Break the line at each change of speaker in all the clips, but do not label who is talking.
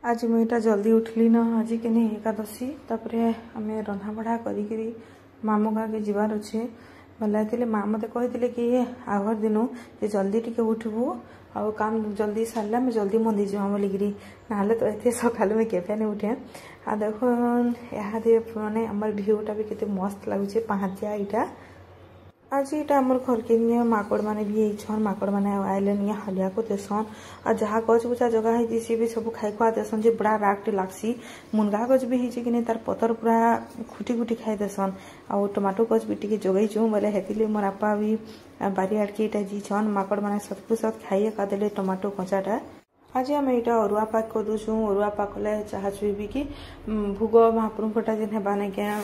आज मुझे जल्दी उठली न आज के नहीं एकादशी तापर आम रंधा बढ़ा करी मामू गाँव के जीवार अच्छे बोलते माँ मत कहते कि आगर दिन जे जल्दी टिके उठबू आउ काम जल्दी सारा मैं जल्दी मंदिर जावा बोलिकी ना तो ये सका मुझे केवे नहीं उठे आ देख यहाँ मानने आम भ्यूटा भी केते मस्त लगुच पहाड़िया यहाँ आज यहाँ आम घर के नहीं माकड़ मैंने भी छन माकड़ मैंने आइले नहीं हलिया को देसन आ जहाँ गच गुचा जगह है सी भी सब खाई खुआ देसन जे बड़ा रागटे लागसी मुनगा गच भी है कि नहीं तार पतर पूरा खुटी खुटी खाई देसन आ टमाटो गच भी टी जगैचु बोले हेतिले मोर आपा भी बारी आड़के यहाँ जी छन माकड़ मैंने सतकु सत खाइए कादेले टमाटो कचाटा आज आम यहाँ अरुआ पाक कर दूसु अरुआ पाक कले चाह चुबी कि भोग महाप्रभुटा जेन हेबा ना क्या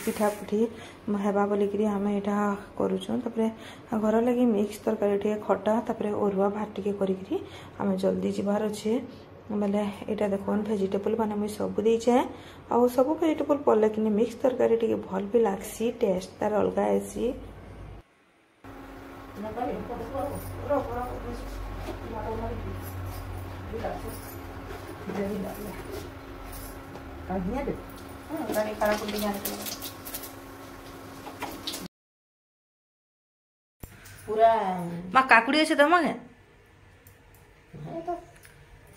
पिठा पुठी हेबा बोलिकी आम यहाँ करुचु घर लगी मिक्स तरकारी टे खटा अरुआ भात टे करी आम जल्दी जीवार अच्छे बोले यहाँ देख भेजिटेबल मैंने मुझे सब देचे आ सब भेजिटेबल पड़े कि मिक्स तरकारी टे भल भी लगसी टेस्ट तार अलग आसी
पूरा
माँ काकुड़ी अच्छे तुम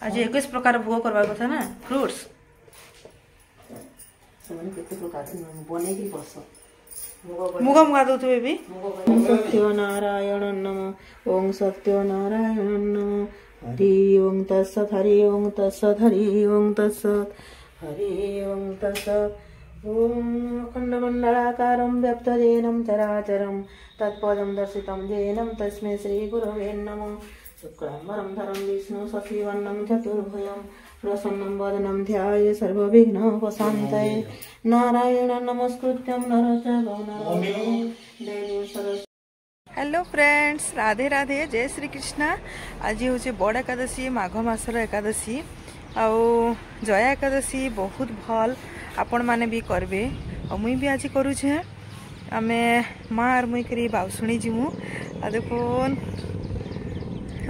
आज 21 प्रकार भोग करवा कथा ना फ्रूट्स मुग मुगा दो भी
सत्यनारायण नमः ओं सत्यनारायण नमः हरि ओं तत्सत् हरि ओं तत्सत् हरि ओं तत्सत् हरि ओं तत्सत् ओं अखण्डमण्डलाकारं व्याप्तजेनं चराचरं तत्पदं दर्शितं येनं तस्मै श्रीगुरवे नमः शुक्लाम्बरं धरं विष्णु शशिवर्णं चतुर्भुजं प्रसन्नं वदनं ध्याये सर्वविघ्नोपशान्तये नारायणं नमस्कृत्यं नरं चैव नरोत्तमं देवीं सरस्वतीं।
हेलो फ्रेंड्स राधे राधे जय श्री कृष्णा आज हूँ बड़ एकादशी माघ मासर एकादशी आउ जया एकादशी बहुत भल आपण मैंने भी करबे और मुई भी आज करुछे आमे माँ और मुई करी बाउसुणी जीमु आ देखो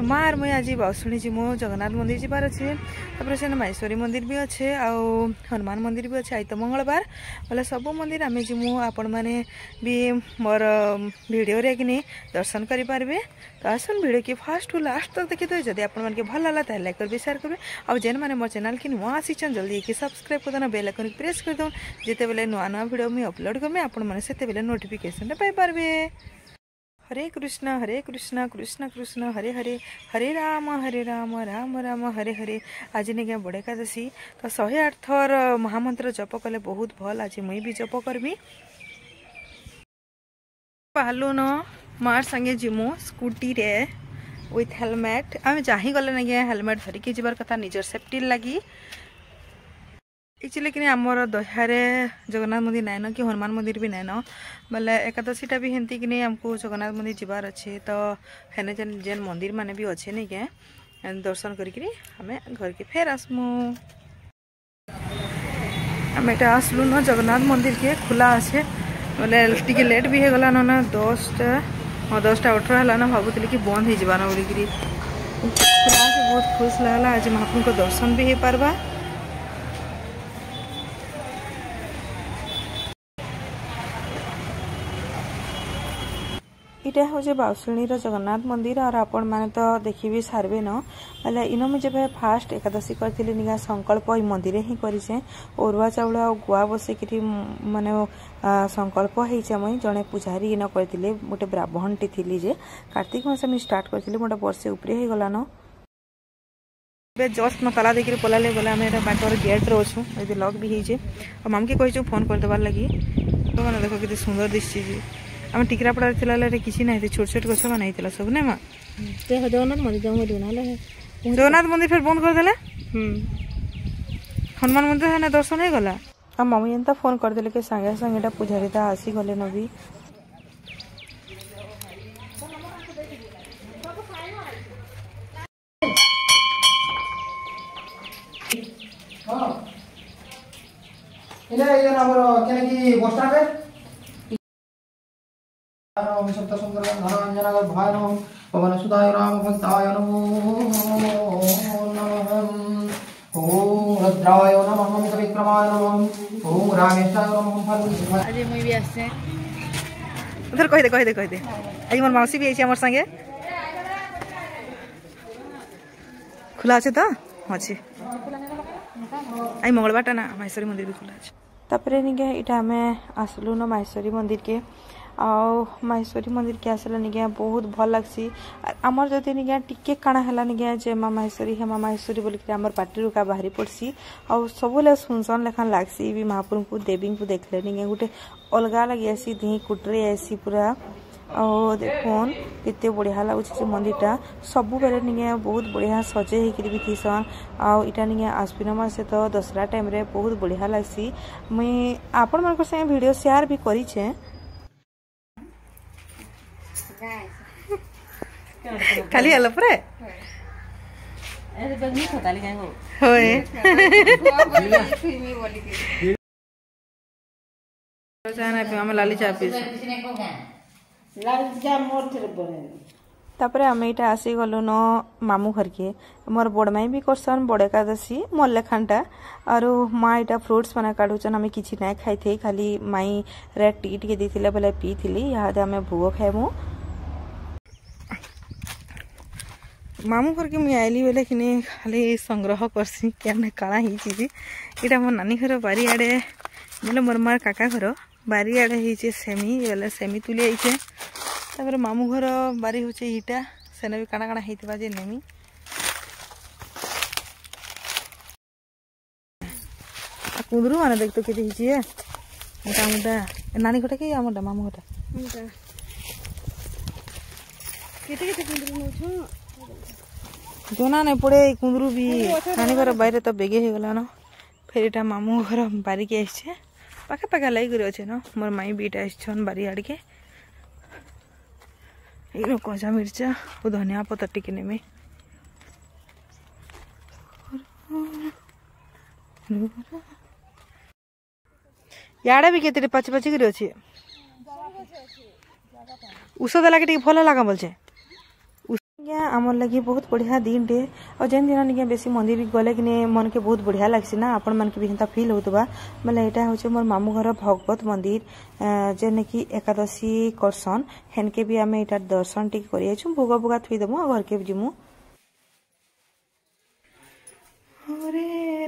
माँ और मुई आज बाउसुणी जीमु जगन्नाथ मंदिर जीवार अच्छे तापर से माहेश्वरी मंदिर भी अच्छे आउ हनुमान मंदिर भी अच्छे आज तो मंगलवार बोले सब मंदिर आम जीमु आपण मैंने भी मोर वीडियो रे कि नहीं दर्शन करि पारबे तो आसन वीडियो की फास्ट टू लास्ट तक देखी तो जदि आपण मानके भल लागला ताले लाइक करबे शेयर करबे और जेन माने मोर चैनल की नुआ आसीचन जल्दी कि सब्सक्राइब कर देना बेल आइकन प्रेस कर दो जेते बेले नुआ नुआ वीडियो में अपलोड करबे आपण माने सेते बेले नोटिफिकेशन पाई पारबे। हरे कृष्ण कृष्ण कृष्ण हरे हरे हरे राम राम राम हरे हरे आज नहीं बड़े एकादशी तो 108 थर महामंत्र जप कले बहुत भल आज मुई भी जप करबी पहलू न मार संगे जिमु स्कूटी रे विथ हेलमेट आम जाही गले ना हेलमेट धरिकी जीवार कथा निजर सेफ्टी लगी एक्चुअली कि आमर दह्यारे जगन्नाथ मंदिर नाइन कि हनुमान मंदिर भी नाइन बोले एकादशीटा भी हेंती कि नहीं आमको जगन्नाथ मंदिर जीवार अच्छे तो हेने जेन मंदिर माने भी अच्छे नहीं क्या दर्शन करी आम घर के फेर आसमु आम एटा आसलु न जगन्नाथ मंदिर के खुला अच्छे बोले टी लेट भी हो गला ना 10टा 10टा 18 है भावुली कि बंद हो जाना बोलिकी खुला बहुत खुश लगला आज महाप्रभु को दर्शन भी हो पारबा। इटा हूँ बाउसुणी जगन्नाथ मंदिर और आपण मैंने तो देखी भी सारे न बोले इन मुझे फास्ट एकादशी करी निगा संकल्प ई मंदिर ही करे अरुआ चाउल आ गुआ बसैक माने संकल्प होइछे मुई जड़े पुजारी इन करथिले गोटे ब्राह्मण टी थी जे कार्तिक मास में स्टार्ट करथिले मोटा वर्षे उपरे हो गला न जस्ट न ताला देखिए पलाले गला आम बाटर गेट रे अच्छु ये लक भी होइछे और मामके कहिछु फोन कर देबार लगी तो मैंने देखो कितनी सुंदर दिसछि जे आम टिकरापड़ा किसी ना छोट छोट गछ मान सब ना माँ
जगन्नाथ मंदिर
जगन्नाथ मंदिर फिर बंद कर देला हनुमान मंदिर है ना दर्शन हो गला आ मम्मी एंता फोन कर देले के संगे संगे पुजारीता आसी गले नबी
सप्त सुंदर धनांजन भाय नमः पवन सुताय राम भक्ताय नमो नमः ओम रुद्राय नमः अमित विक्रमाय नमः ओम रामेशाय नमः फल
आज मुई भी आसे
उधर कह दे आज मोर मौसी भी आइछि हमर संगे खुला আছে তো আছে आई मंगलवार ना माहेश्वरी मंदिर भी खुला আছে तापरे निके इटा हमें आसलु न माहेश्वरी मंदिर के आउ माहेश्वरी मंदिर के आसला निके बहुत भल लागसी आमर जति निके टिके काना हला निके जे माँ माहेश्वरी बोल के हमर पार्टी रुका बाहरी पड़सी आउ सबले सुनसन लेखन लागसी भी महापुर को देवी को देखले निके गुटे अलगा लगी आसी दी कुटरे आसी पूरा और देखोन केते बढ़िया लागुछि जे मंदिरटा सबु बेले निके बहुत बढ़िया सजे हेकि भी थीसन आ इटा निके आश्विन मास तो दसरा टाइम रे बहुत बढ़िया लागसी मुई आपन मन को से वीडियो शेयर भी करी छे खाली आलो परे
ए बगनी खताली काय हो
होय जाना पे हम लाली चा पीस तापरे आम इटा आसी गलु न मामू घर के मोर बड़ माई भी करसन बड़ एकादशी मोर लेखानटा और माँ इटा फ्रुट्स बना काटुचन आम कि ना खाई थे खाली माई रे टी देते बोले पी थी यहाँ आम भोग खाएमु मामू घर के मुझे आइली बेले कि खाली संग्रह करसी क्या काला ही चीज इटा मोर नानी घर बारियाड़े बोले मोर मार काका घर बारियाड़े ही सेमी बोले सेमी तुली आईचे तापर मामू घर बारी होचे इटा सेने भी काना काना हेतिबा जे नेमी कुंदरू माने देख तो केते हिची मोटा मोटा नानी घटा के आमटा मामू घटा केते केते कुंदरू नोछो जोना ने पड़े कुंदरू भी नानी घर बाहर तो बेगे हो गला न फिर इटा मामू घर बारी के आइछे पाखे पाखे लाई करे अच्छे न मोर माई बीटा आइछन बारी आड़ के इन कजा मिर्चा और धनिया पत्ता टिके नेमे याडा भी केते पाची पाची करे अच्छे उस देला के भल लगा बोलछे आमर लगी बहुत बढ़िया दिन टे और जेन दिन निके बेसी मंदिर गले कि मन के बहुत बढ़िया लगसी ना आपण मन के भी हेंता फील होतबा मतलब एटा होचे मोर मामू घर भगवत मंदिर जेने कि एकादशी करसन हेनके भी आमे एटा दर्शन टिक करिए छु भोगा भोगा थुई देमु घर के जिमु हरे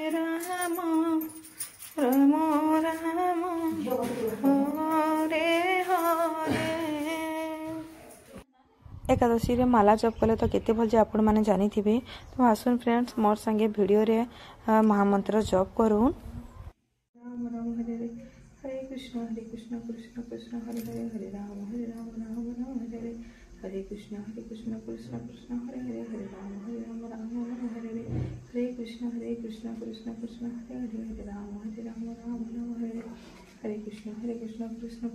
राम राम राम हरे हरे एकादशी रे माला जप कले तो केते भल जे आपण माने जानी थिबे तो आसुन फ्रेंड्स मोर संगे वीडियो रे महामंत्र जप करूँ राम राम हरे हरे कृष्ण कृष्ण कृष्ण हरे हरे हरे राम राम राम हरे हरे कृष्ण कृष्ण कृष्ण हरे हरे हरे राम राम हरे हरे कृष्ण कृष्ण कृष्ण हरे हरे राम राम हरे हरे कृष्ण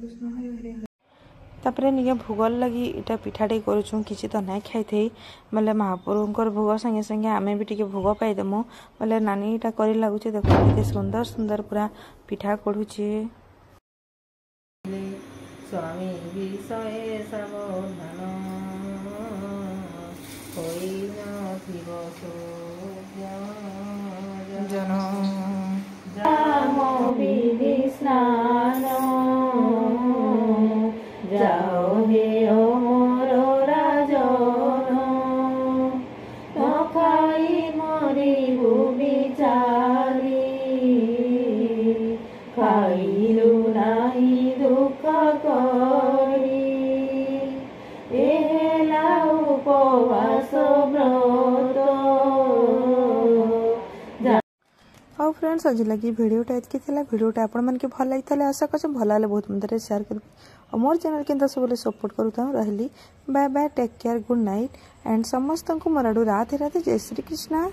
कृष्ण हरे हरे तापरे निके भोगल लगी इटा पिठाटे करूँ किसी तो ना खाई थे बोले महापुर भोग संगे संगे आमे भी टिके भोग पाई देमु बोले नानी इटा करी लागुचे देखो केते सुंदर सुंदर पूरा पिठा करूचे
स्वामी विषय सावधान होई न थिब
जन
जाम विधि स्नान जाओ हे मोर राजन न खाई मरिबु बिचारी खाइलु नाही दुख करी एला उपवास व्रत
और फ्रेंड्स आज लगी वीडियोटा एतकी थिला वीडियोटा आपण मन के भल लागितले आशा करछ भल लाले बहुत मंदरे शेयर कर और मोर चैनल के सब सपोर्ट करूता रहली bye bye take care good night and समस्त को मराडू राधे राधे जय श्री कृष्णा।